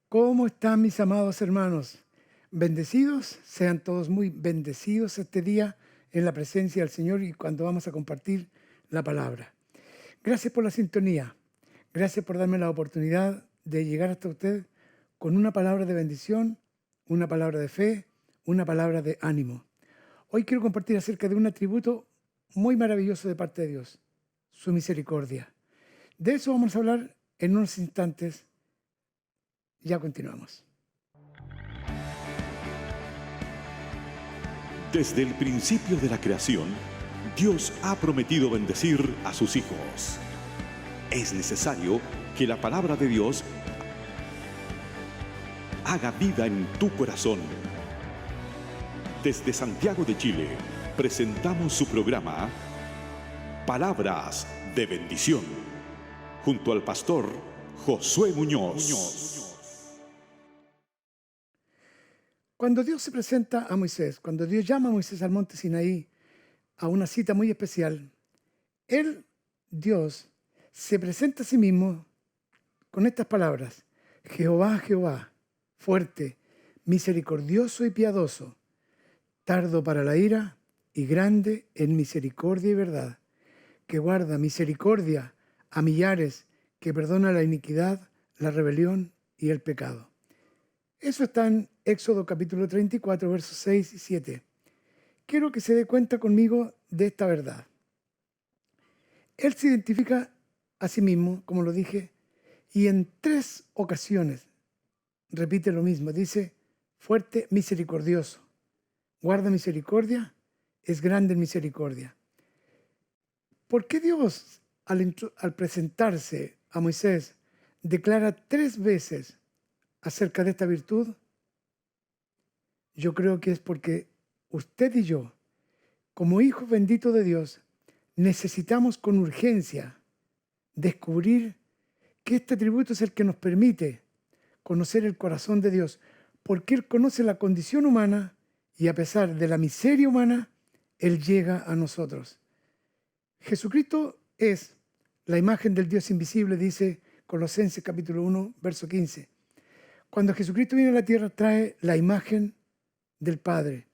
¿Cómo están mis amados hermanos? Bendecidos, sean todos muy bendecidos este día en la presencia del Señor y cuando vamos a compartir la palabra. Gracias por la sintonía, gracias por darme la oportunidad de llegar hasta usted con una palabra de bendición, una palabra de fe, una palabra de ánimo. Hoy quiero compartir acerca de un atributo muy maravilloso de parte de Dios, su misericordia. De eso vamos a hablar en unos instantes. Ya continuamos. Desde el principio de la creación, Dios ha prometido bendecir a sus hijos. Es necesario que la palabra de Dios haga vida en tu corazón. Desde Santiago de Chile, presentamos su programa Palabras de Bendición, junto al pastor Josué Muñoz. Cuando Dios se presenta a Moisés, cuando Dios llama a Moisés al monte Sinaí a una cita muy especial, Dios, se presenta a sí mismo con estas palabras: Jehová, Jehová, fuerte, misericordioso y piadoso, tardo para la ira y grande en misericordia y verdad, que guarda misericordia a millares, que perdona la iniquidad, la rebelión y el pecado. Eso está en Éxodo capítulo 34, versos 6 y 7. Quiero que se dé cuenta conmigo de esta verdad. Él se identifica a sí mismo, como lo dije, y en 3 ocasiones repite lo mismo. Dice, fuerte, misericordioso, guarda misericordia, es grande en misericordia. ¿Por qué Dios, al presentarse a Moisés, declara 3 veces acerca de esta virtud? Yo creo que es porque usted y yo, como hijos benditos de Dios, necesitamos con urgencia descubrir que este atributo es el que nos permite conocer el corazón de Dios, porque Él conoce la condición humana y a pesar de la miseria humana, Él llega a nosotros. Jesucristo es la imagen del Dios invisible, dice Colosenses capítulo 1, verso 15. Cuando Jesucristo viene a la tierra trae la imagen del Padre.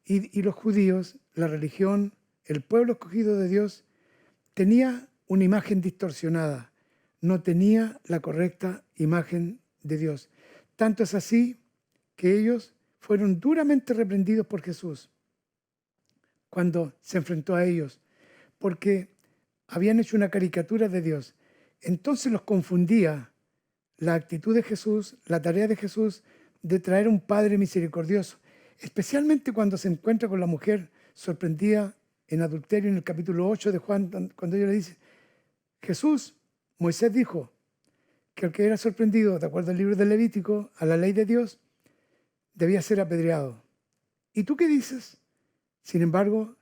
Y los judíos, la religión, el pueblo escogido de Dios, tenía una imagen distorsionada, no tenía la correcta imagen de Dios. Tanto es así que ellos fueron duramente reprendidos por Jesús cuando se enfrentó a ellos, porque habían hecho una caricatura de Dios. Entonces los confundía la actitud de Jesús, la tarea de Jesús de traer un Padre misericordioso, especialmente cuando se encuentra con la mujer sorprendida en adulterio en el capítulo 8 de Juan, cuando ella le dice, Jesús, Moisés dijo que el que era sorprendido, de acuerdo al libro de Levítico, a la ley de Dios, debía ser apedreado. ¿Y tú qué dices? Sin embargo,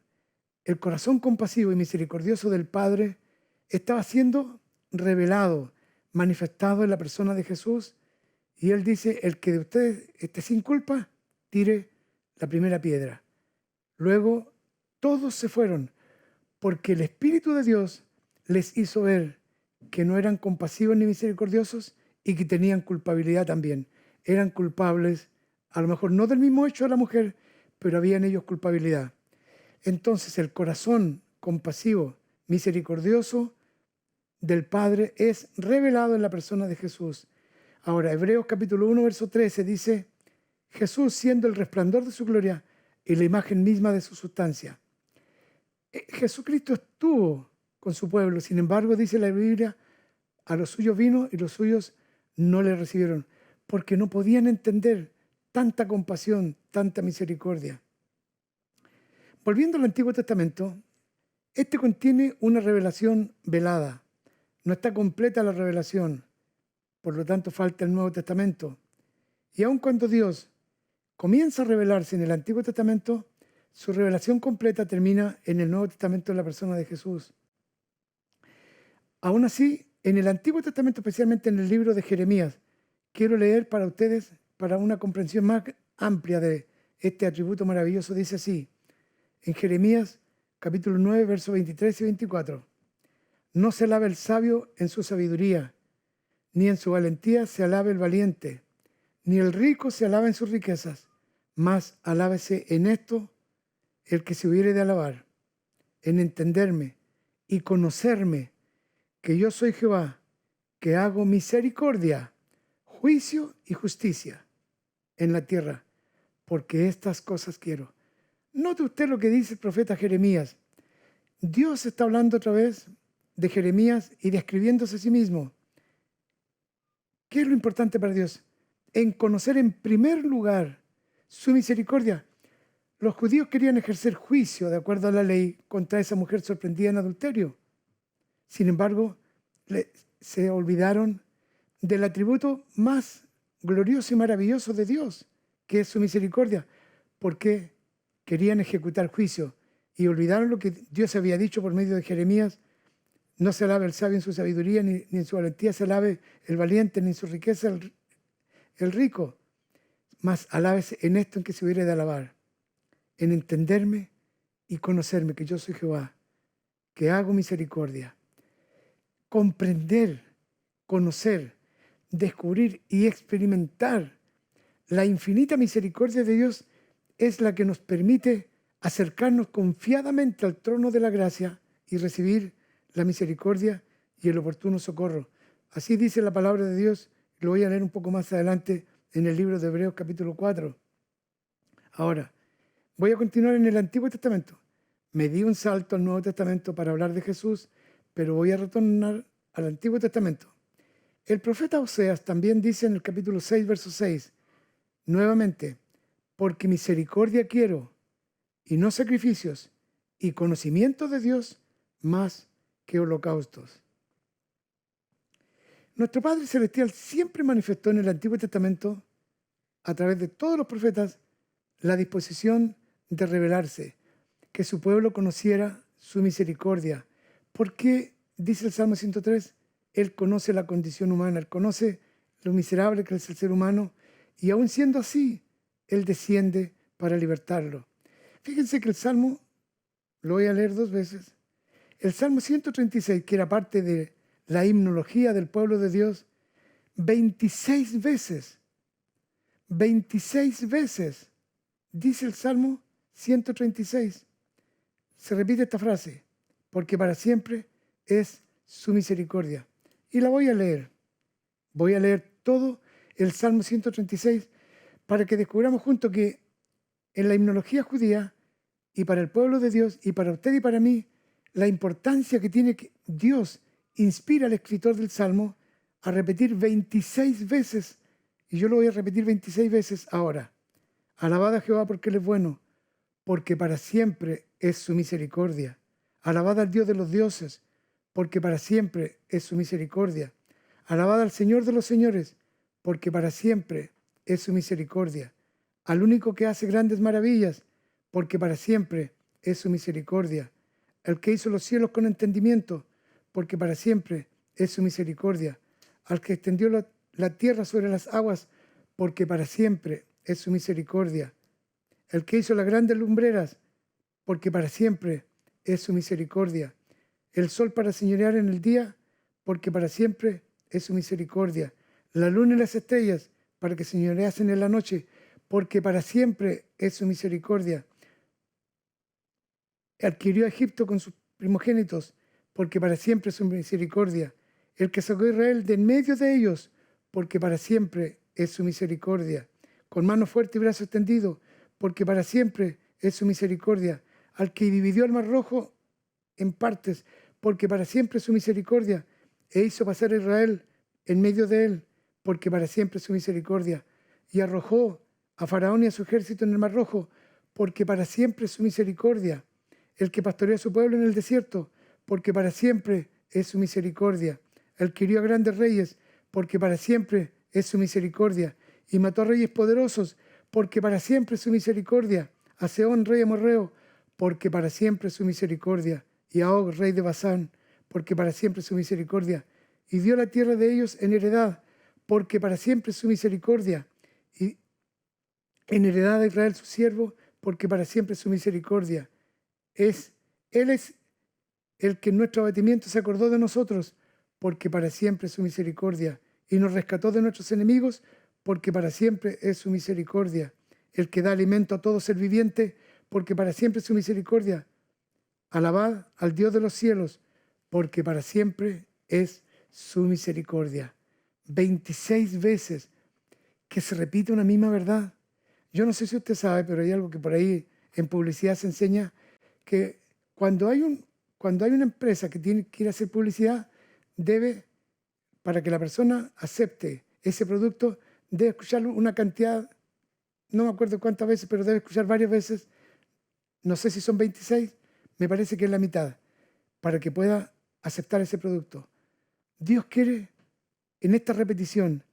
el corazón compasivo y misericordioso del Padre estaba siendo revelado, manifestado en la persona de Jesús, y Él dice, el que de ustedes esté sin culpa, tire la primera piedra. Luego, todos se fueron, porque el Espíritu de Dios les hizo ver que no eran compasivos ni misericordiosos y que tenían culpabilidad también. Eran culpables, a lo mejor no del mismo hecho de la mujer, pero había en ellos culpabilidad. Entonces el corazón compasivo, misericordioso del Padre es revelado en la persona de Jesús. Ahora, Hebreos capítulo 1, verso 13 dice, Jesús siendo el resplandor de su gloria y la imagen misma de su sustancia. Jesucristo estuvo con su pueblo, sin embargo, dice la Biblia, a los suyos vino y los suyos no le recibieron, porque no podían entender tanta compasión, tanta misericordia. Volviendo al Antiguo Testamento, este contiene una revelación velada. No está completa la revelación, por lo tanto falta el Nuevo Testamento. Y aun cuando Dios comienza a revelarse en el Antiguo Testamento, su revelación completa termina en el Nuevo Testamento en la persona de Jesús. Aún así, en el Antiguo Testamento, especialmente en el libro de Jeremías, quiero leer para ustedes, para una comprensión más amplia de este atributo maravilloso, dice así, en Jeremías capítulo 9, versos 23 y 24. No se alabe el sabio en su sabiduría, ni en su valentía se alabe el valiente, ni el rico se alaba en sus riquezas, mas alábese en esto el que se hubiere de alabar, en entenderme y conocerme, que yo soy Jehová, que hago misericordia, juicio y justicia en la tierra, porque estas cosas quiero. Note usted lo que dice el profeta Jeremías. Dios está hablando otra vez de Jeremías y describiéndose a sí mismo. ¿Qué es lo importante para Dios? En conocer en primer lugar su misericordia. Los judíos querían ejercer juicio, de acuerdo a la ley, contra esa mujer sorprendida en adulterio. Sin embargo, se olvidaron del atributo más glorioso y maravilloso de Dios, que es su misericordia, porque querían ejecutar juicio y olvidaron lo que Dios había dicho por medio de Jeremías: no se alabe el sabio en su sabiduría, ni en su valentía se alabe el valiente, ni en su riqueza el rico, mas alábese en esto en que se hubiere de alabar, en entenderme y conocerme, que yo soy Jehová, que hago misericordia. Comprender, conocer, descubrir y experimentar la infinita misericordia de Dios es la que nos permite acercarnos confiadamente al trono de la gracia y recibir la misericordia y el oportuno socorro. Así dice la palabra de Dios, lo voy a leer un poco más adelante en el libro de Hebreos capítulo 4. Ahora, voy a continuar en el Antiguo Testamento. Me di un salto al Nuevo Testamento para hablar de Jesús, pero voy a retornar al Antiguo Testamento. El profeta Oseas también dice en el capítulo 6, verso 6, nuevamente, porque misericordia quiero, y no sacrificios, y conocimiento de Dios más que holocaustos. Nuestro Padre Celestial siempre manifestó en el Antiguo Testamento, a través de todos los profetas, la disposición de revelarse, que su pueblo conociera su misericordia. Porque, dice el Salmo 103, Él conoce la condición humana, Él conoce lo miserable que es el ser humano, y aun siendo así, Él desciende para libertarlo. Fíjense que el Salmo, lo voy a leer 2 veces, el Salmo 136, que era parte de la himnología del pueblo de Dios, 26 veces, dice el Salmo 136, se repite esta frase, porque para siempre es su misericordia. Y la voy a leer todo el Salmo 136 para que descubramos juntos que en la himnología judía y para el pueblo de Dios y para usted y para mí, la importancia que tiene que Dios inspira al escritor del Salmo a repetir 26 veces, y yo lo voy a repetir 26 veces ahora. Alabad a Jehová porque Él es bueno, porque para siempre es su misericordia. Alabad al Dios de los dioses, porque para siempre es su misericordia. Alabad al Señor de los señores, porque para siempre es su misericordia. Al único que hace grandes maravillas, porque para siempre es su misericordia. Al que hizo los cielos con entendimiento, porque para siempre es su misericordia. Al que extendió la tierra sobre las aguas, porque para siempre es su misericordia. El que hizo las grandes lumbreras, porque para siempre es su misericordia. El sol para señorear en el día, porque para siempre es su misericordia. La luna y las estrellas, para que señoreasen en la noche, porque para siempre es su misericordia. Adquirió a Egipto con sus primogénitos, porque para siempre es su misericordia. El que sacó a Israel de en medio de ellos, porque para siempre es su misericordia. Con mano fuerte y brazo extendido, porque para siempre es su misericordia. Al que dividió el mar rojo en partes, porque para siempre es su misericordia. E hizo pasar a Israel en medio de él, porque para siempre es su misericordia. Y arrojó a Faraón y a su ejército en el mar rojo, porque para siempre es su misericordia. El que pastoreó a su pueblo en el desierto, porque para siempre es su misericordia. El que hirió a grandes reyes, porque para siempre es su misericordia. Y mató a reyes poderosos, porque para siempre es su misericordia. A Sehón, rey amorreo, porque para siempre es su misericordia. Y a Og, rey de Basán, porque para siempre es su misericordia. Y dio la tierra de ellos en heredad, porque para siempre es su misericordia. Y en heredad a Israel su siervo, porque para siempre es su misericordia. Él es el que en nuestro abatimiento se acordó de nosotros, porque para siempre es su misericordia. Y nos rescató de nuestros enemigos, porque para siempre es su misericordia. El que da alimento a todo ser viviente, porque para siempre es su misericordia. Alabad al Dios de los cielos, porque para siempre es su misericordia. 26 veces que se repite una misma verdad. Yo no sé si usted sabe, pero hay algo que por ahí en publicidad se enseña, que cuando hay una empresa que tiene que ir a hacer publicidad, para que la persona acepte ese producto, debe escucharlo una cantidad, no me acuerdo cuántas veces, pero debe escuchar varias veces, no sé si son 26, me parece que es la mitad, para que pueda aceptar ese producto. Dios quiere, en esta repetición,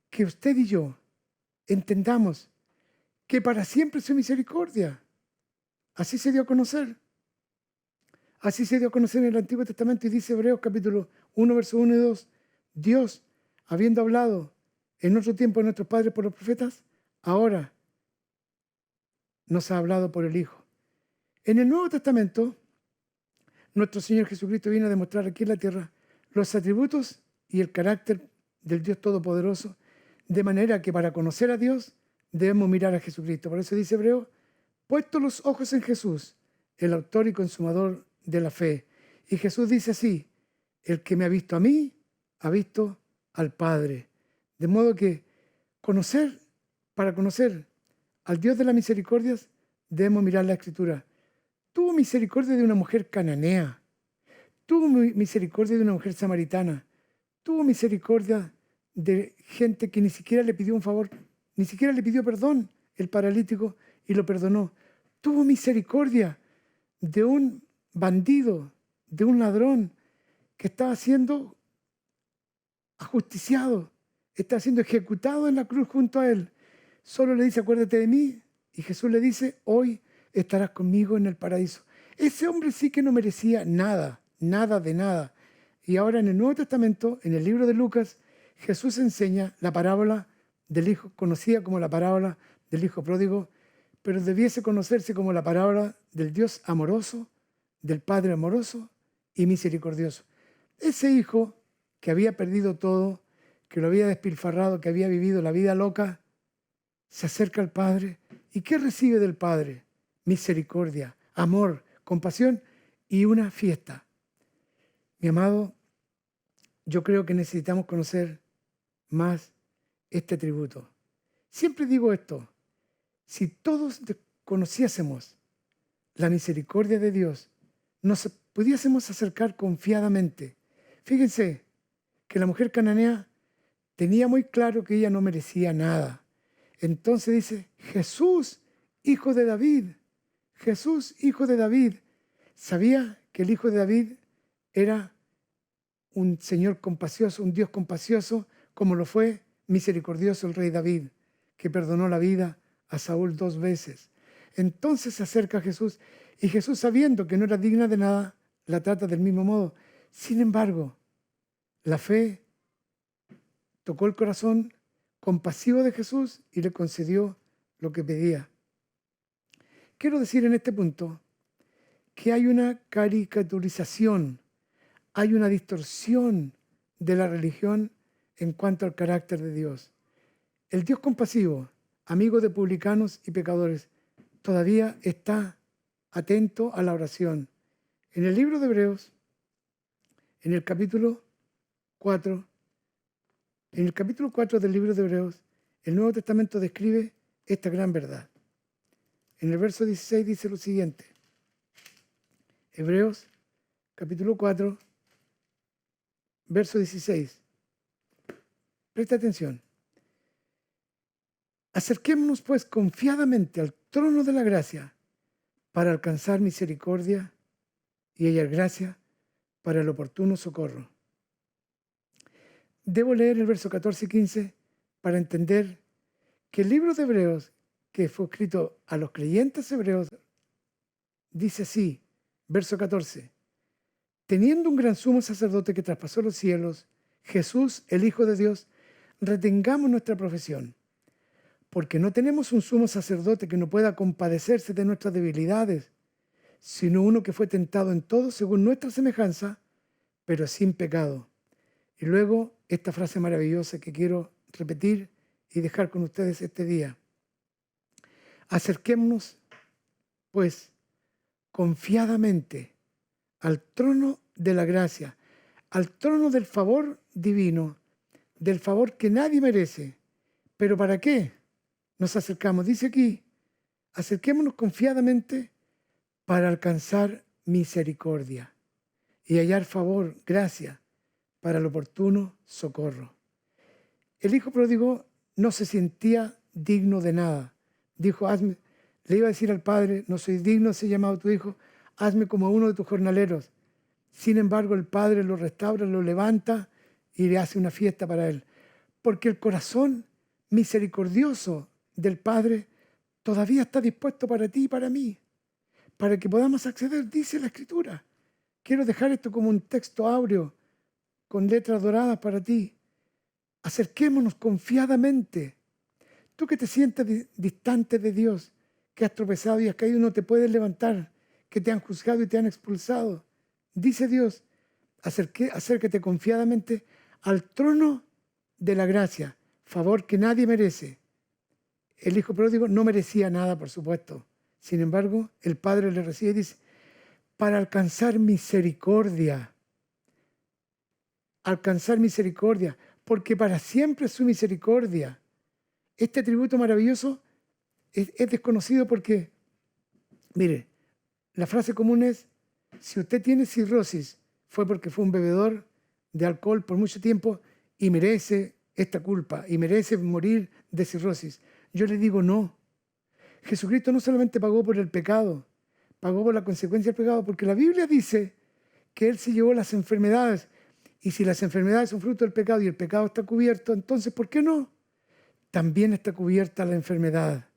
que usted y yo entendamos que para siempre es su misericordia. Así se dio a conocer. Así se dio a conocer en el Antiguo Testamento, y dice Hebreos capítulo 1, verso 1 y 2, Dios, habiendo hablado en otro tiempo a nuestros padres por los profetas, ahora nos ha hablado por el Hijo. En el Nuevo Testamento, nuestro Señor Jesucristo vino a demostrar aquí en la tierra los atributos y el carácter del Dios Todopoderoso, de manera que para conocer a Dios debemos mirar a Jesucristo. Por eso dice Hebreo, puesto los ojos en Jesús, el autor y consumador de la fe. Y Jesús dice así, el que me ha visto a mí, ha visto al Padre. De modo que para conocer al Dios de las misericordias, debemos mirar la Escritura. Tuvo misericordia de una mujer cananea, tuvo misericordia de una mujer samaritana, tuvo misericordia de gente que ni siquiera le pidió un favor, ni siquiera le pidió perdón, el paralítico, y lo perdonó. Tuvo misericordia de un bandido, de un ladrón que estaba siendo ajusticiado, estaba siendo ejecutado en la cruz junto a él. Solo le dice, acuérdate de mí, y Jesús le dice, hoy estarás conmigo en el paraíso. Ese hombre sí que no merecía nada, nada de nada. Y ahora en el Nuevo Testamento, en el libro de Lucas, Jesús enseña la parábola del hijo, conocida como la parábola del hijo pródigo, pero debiese conocerse como la parábola del Dios amoroso, del Padre amoroso y misericordioso. Ese hijo que había perdido todo, que lo había despilfarrado, que había vivido la vida loca, se acerca al Padre. ¿Y qué recibe del Padre? Misericordia, amor, compasión y una fiesta. Mi amado, yo creo que necesitamos conocer más este atributo. Siempre digo esto, si todos conociésemos la misericordia de Dios, nos pudiésemos acercar confiadamente. Fíjense que la mujer cananea tenía muy claro que ella no merecía nada. Entonces dice, Jesús, hijo de David, Jesús, hijo de David. Sabía que el hijo de David era un Señor compasivo, un Dios compasivo, como lo fue misericordioso el rey David, que perdonó la vida a Saúl 2 veces. Entonces se acerca a Jesús, y Jesús, sabiendo que no era digna de nada, la trata del mismo modo. Sin embargo, la fe tocó el corazón compasivo de Jesús y le concedió lo que pedía. Quiero decir en este punto que hay una caricaturización, hay una distorsión de la religión en cuanto al carácter de Dios. El Dios compasivo, amigo de publicanos y pecadores, todavía está atento a la oración. En el libro de Hebreos, en el capítulo 4 del libro de Hebreos, el Nuevo Testamento describe esta gran verdad. En el verso 16 dice lo siguiente. Hebreos, capítulo 4, verso 16. Presta atención. Acerquémonos pues confiadamente al trono de la gracia para alcanzar misericordia y hallar gracia para el oportuno socorro. Debo leer el verso 14 y 15 para entender que el libro de Hebreos, que fue escrito a los creyentes hebreos, dice así, verso 14, teniendo un gran sumo sacerdote que traspasó los cielos, Jesús, el Hijo de Dios, retengamos nuestra profesión, porque no tenemos un sumo sacerdote que no pueda compadecerse de nuestras debilidades, sino uno que fue tentado en todo según nuestra semejanza, pero sin pecado. Y luego esta frase maravillosa que quiero repetir y dejar con ustedes este día. Acerquémonos, pues, confiadamente al trono de la gracia, al trono del favor divino, del favor que nadie merece. ¿Pero para qué nos acercamos? Dice aquí, acerquémonos confiadamente para alcanzar misericordia y hallar favor, gracia, para el oportuno socorro. El hijo pródigo no se sentía digno de nada. Dijo, le iba a decir al padre, no soy digno de ser llamado tu hijo, hazme como uno de tus jornaleros. Sin embargo, el padre lo restaura, lo levanta y le hace una fiesta para él. Porque el corazón misericordioso del Padre todavía está dispuesto para ti y para mí, para que podamos acceder, dice la Escritura. Quiero dejar esto como un texto áureo, con letras doradas para ti. Acerquémonos confiadamente. Tú que te sientes distante de Dios, que has tropezado y has caído, no te puedes levantar, que te han juzgado y te han expulsado. Dice Dios, acércate confiadamente al trono de la gracia, favor que nadie merece. El hijo pródigo no merecía nada, por supuesto. Sin embargo, el padre le recibe y dice, para alcanzar misericordia, porque para siempre es su misericordia. Este atributo maravilloso es desconocido porque, mire, la frase común es, si usted tiene cirrosis, fue porque fue un bebedor de alcohol por mucho tiempo y merece esta culpa y merece morir de cirrosis. Yo le digo no. Jesucristo no solamente pagó por el pecado, pagó por la consecuencia del pecado, porque la Biblia dice que Él se llevó las enfermedades. Y si las enfermedades son fruto del pecado y el pecado está cubierto, entonces, ¿por qué no? También está cubierta la enfermedad.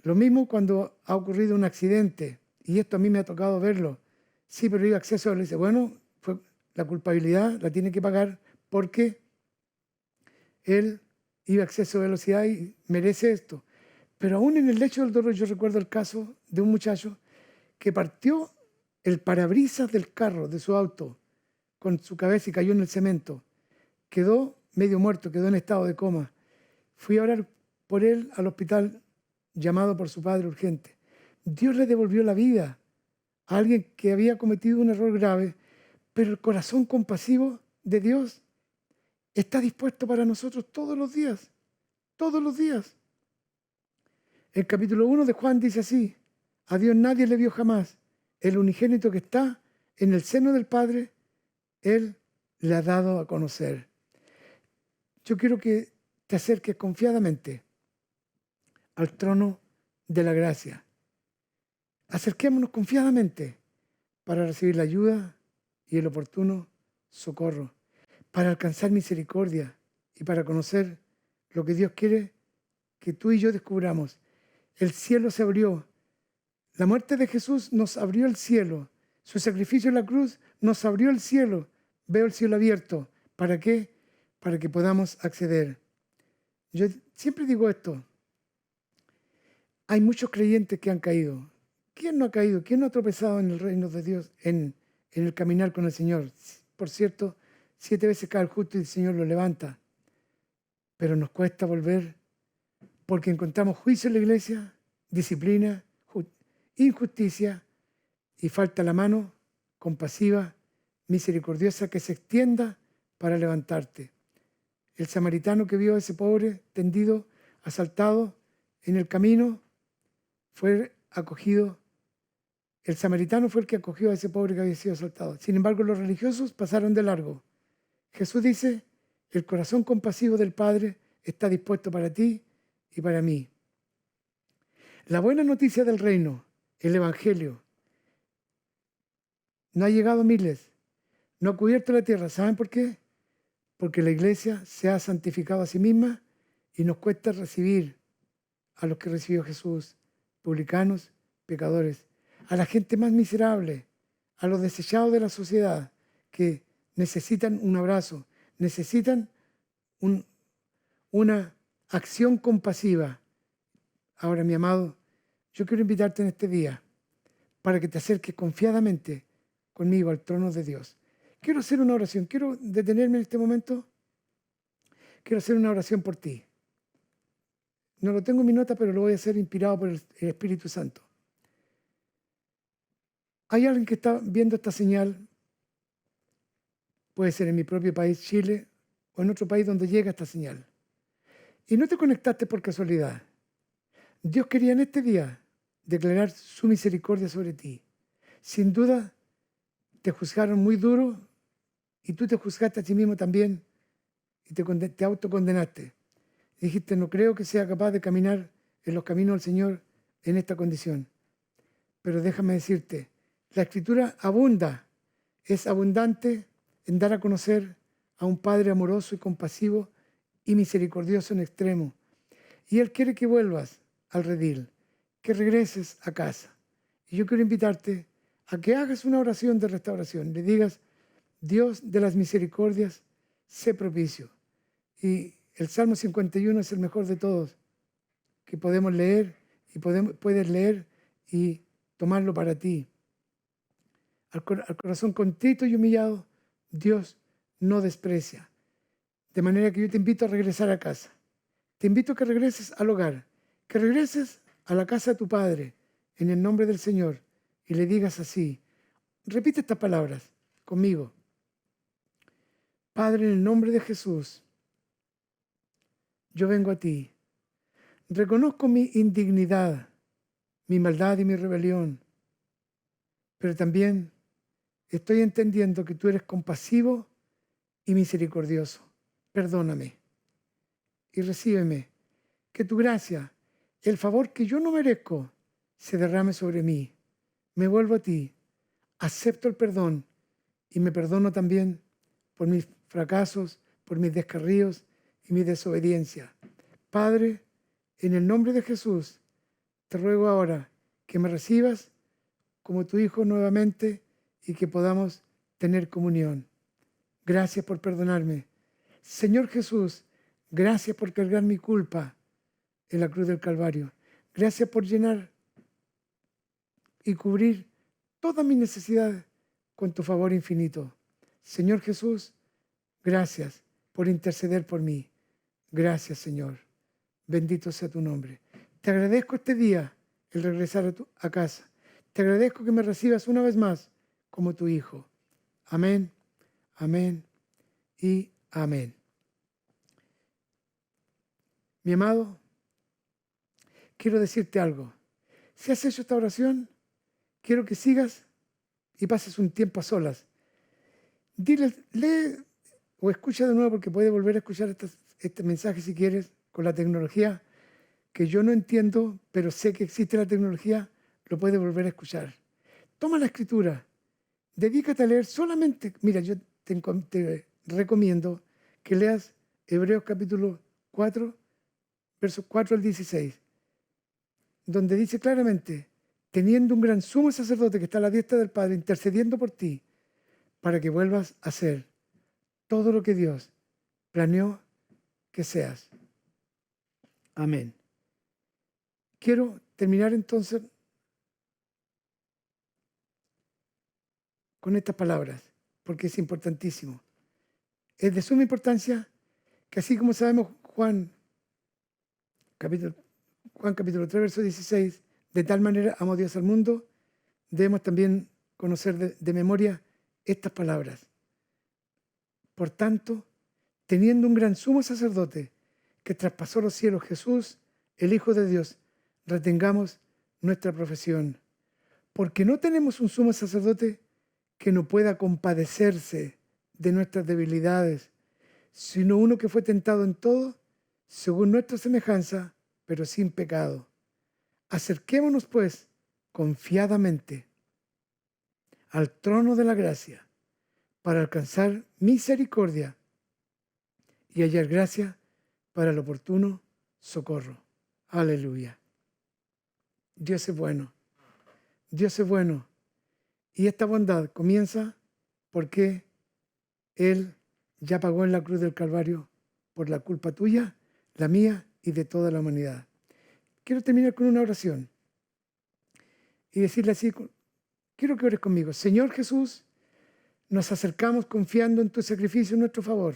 Lo mismo cuando ha ocurrido un accidente, y esto a mí me ha tocado verlo. Sí, pero iba a exceso, le dice, bueno, la culpabilidad la tiene que pagar porque él iba a exceso de velocidad y merece esto. Pero aún en el lecho del dolor, yo recuerdo el caso de un muchacho que partió el parabrisas del carro, de su auto, con su cabeza y cayó en el cemento. Quedó medio muerto, quedó en estado de coma. Fui a orar por él al hospital, llamado por su padre urgente. Dios le devolvió la vida a alguien que había cometido un error grave, pero el corazón compasivo de Dios está dispuesto para nosotros todos los días, todos los días. El capítulo 1 de Juan dice así, a Dios nadie le vio jamás, el unigénito que está en el seno del Padre, Él le ha dado a conocer. Yo quiero que te acerques confiadamente al trono de la gracia. Acerquémonos confiadamente para recibir la ayuda y el oportuno socorro, para alcanzar misericordia y para conocer lo que Dios quiere que tú y yo descubramos. El cielo se abrió. La muerte de Jesús nos abrió el cielo. Su sacrificio en la cruz nos abrió el cielo. Veo el cielo abierto. ¿Para qué? Para que podamos acceder. Yo siempre digo esto. Hay muchos creyentes que han caído. ¿Quién no ha caído? ¿Quién no ha tropezado en el reino de Dios, en el caminar con el Señor? Por cierto, 7 veces cae el justo y el Señor lo levanta. Pero nos cuesta volver porque encontramos juicio en la iglesia, disciplina, injusticia y falta la mano compasiva, misericordiosa que se extienda para levantarte. El samaritano que vio a ese pobre tendido, asaltado en el camino, fue acogido. El samaritano fue el que acogió a ese pobre que había sido asaltado. Sin embargo, los religiosos pasaron de largo. Jesús dice, el corazón compasivo del Padre está dispuesto para ti y para mí. La buena noticia del reino, el Evangelio, no ha llegado a miles, no ha cubierto la tierra. ¿Saben por qué? Porque la iglesia se ha santificado a sí misma y nos cuesta recibir a los que recibió Jesús, publicanos, pecadores, a la gente más miserable, a los desechados de la sociedad que necesitan un abrazo, necesitan una acción compasiva. Ahora, mi amado, yo quiero invitarte en este día para que te acerques confiadamente conmigo al trono de Dios. Quiero hacer una oración, quiero detenerme en este momento, quiero hacer una oración por ti. No lo tengo en mi nota, pero lo voy a hacer inspirado por el Espíritu Santo. Hay alguien que está viendo esta señal, puede ser en mi propio país, Chile, o en otro país donde llega esta señal. Y no te conectaste por casualidad. Dios quería en este día declarar su misericordia sobre ti. Sin duda, te juzgaron muy duro y tú te juzgaste a ti mismo también y te autocondenaste. Y dijiste, no creo que sea capaz de caminar en los caminos del Señor en esta condición. Pero déjame decirte, la Escritura es abundante en dar a conocer a un Padre amoroso y compasivo y misericordioso en extremo. Y Él quiere que vuelvas al redil, que regreses a casa. Y yo quiero invitarte a que hagas una oración de restauración. Le digas, Dios de las misericordias, sé propicio. Y el Salmo 51 es el mejor de todos, que podemos leer y puedes leer y tomarlo para ti. Al corazón contrito y humillado, Dios no desprecia. De manera que yo te invito a regresar a casa. Te invito a que regreses al hogar, que regreses a la casa de tu Padre, en el nombre del Señor, y le digas así. Repite estas palabras conmigo. Padre, en el nombre de Jesús, yo vengo a ti. Reconozco mi indignidad, mi maldad y mi rebelión, pero también estoy entendiendo que tú eres compasivo y misericordioso. Perdóname y recíbeme. Que tu gracia, el favor que yo no merezco, se derrame sobre mí. Me vuelvo a ti, acepto el perdón y me perdono también por mis fracasos, por mis descarríos y mi desobediencia. Padre, en el nombre de Jesús, te ruego ahora que me recibas como tu Hijo nuevamente y que podamos tener comunión. Gracias por perdonarme. Señor Jesús, gracias por cargar mi culpa en la cruz del Calvario. Gracias por llenar y cubrir todas mis necesidades con tu favor infinito. Señor Jesús, gracias por interceder por mí. Gracias, Señor. Bendito sea tu nombre. Te agradezco este día el regresar a casa. Te agradezco que me recibas una vez más como tu Hijo. Amén, amén y amén. Mi amado, quiero decirte algo. Si has hecho esta oración, quiero que sigas y pases un tiempo a solas. Dile, lee o escucha de nuevo, porque puedes volver a escuchar este mensaje si quieres, con la tecnología que yo no entiendo, pero sé que existe la tecnología, lo puedes volver a escuchar. Toma la Escritura, dedícate a leer solamente, mira, yo te recomiendo que leas Hebreos capítulo 4, versos 4 al 16, donde dice claramente, teniendo un gran sumo sacerdote que está a la diestra del Padre, intercediendo por ti, para que vuelvas a ser todo lo que Dios planeó que seas. Amén. Quiero terminar entonces con estas palabras, porque es importantísimo. Es de suma importancia que así como sabemos Juan capítulo 3, verso 16, de tal manera amó Dios al mundo, debemos también conocer de memoria estas palabras. Por tanto, teniendo un gran sumo sacerdote que traspasó los cielos, Jesús, el Hijo de Dios, retengamos nuestra profesión, porque no tenemos un sumo sacerdote que no pueda compadecerse de nuestras debilidades, sino uno que fue tentado en todo, según nuestra semejanza, pero sin pecado. Acerquémonos, pues, confiadamente al trono de la gracia para alcanzar misericordia y hallar gracia para el oportuno socorro. Aleluya. Dios es bueno. Dios es bueno. Y esta bondad comienza porque Él ya pagó en la cruz del Calvario por la culpa tuya, la mía y de toda la humanidad. Quiero terminar con una oración y decirle así, quiero que ores conmigo. Señor Jesús, nos acercamos confiando en tu sacrificio en nuestro favor.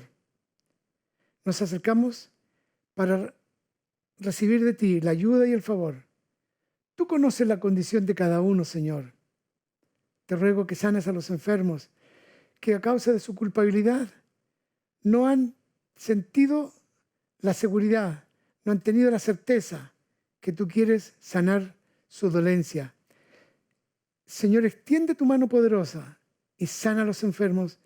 Nos acercamos para recibir de ti la ayuda y el favor. Tú conoces la condición de cada uno, Señor. Te ruego que sanes a los enfermos que a causa de su culpabilidad no han sentido la seguridad, no han tenido la certeza que tú quieres sanar su dolencia. Señor, extiende tu mano poderosa y sana a los enfermos,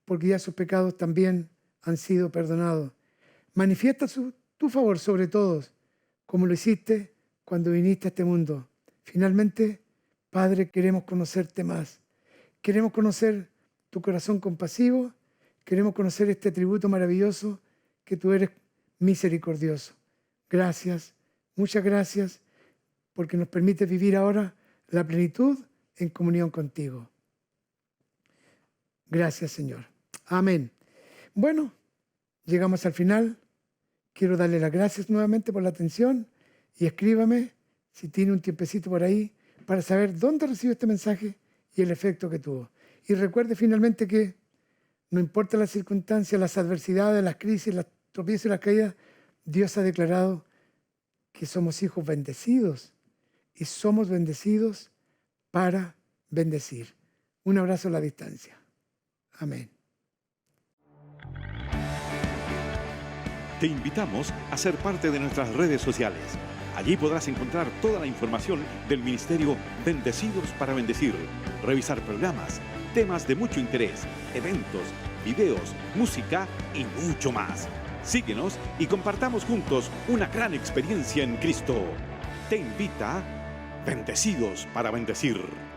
porque ya sus pecados también han sido perdonados. Manifiesta tu favor sobre todos, como lo hiciste cuando viniste a este mundo. Finalmente, Padre, queremos conocerte más. Queremos conocer tu corazón compasivo. Queremos conocer este atributo maravilloso que tú eres misericordioso. Gracias, muchas gracias, porque nos permite vivir ahora la plenitud en comunión contigo. Gracias, Señor. Amén. Bueno, llegamos al final. Quiero darle las gracias nuevamente por la atención y escríbame si tiene un tiempecito por ahí para saber dónde recibió este mensaje y el efecto que tuvo. Y recuerde finalmente que no importa las circunstancias, las adversidades, las crisis, los tropiezos y las caídas, Dios ha declarado que somos hijos bendecidos y somos bendecidos para bendecir. Un abrazo a la distancia. Amén. Te invitamos a ser parte de nuestras redes sociales. Allí podrás encontrar toda la información del Ministerio Bendecidos para Bendecir, revisar programas, temas de mucho interés, eventos, videos, música y mucho más. Síguenos y compartamos juntos una gran experiencia en Cristo. Te invita Bendecidos para Bendecir.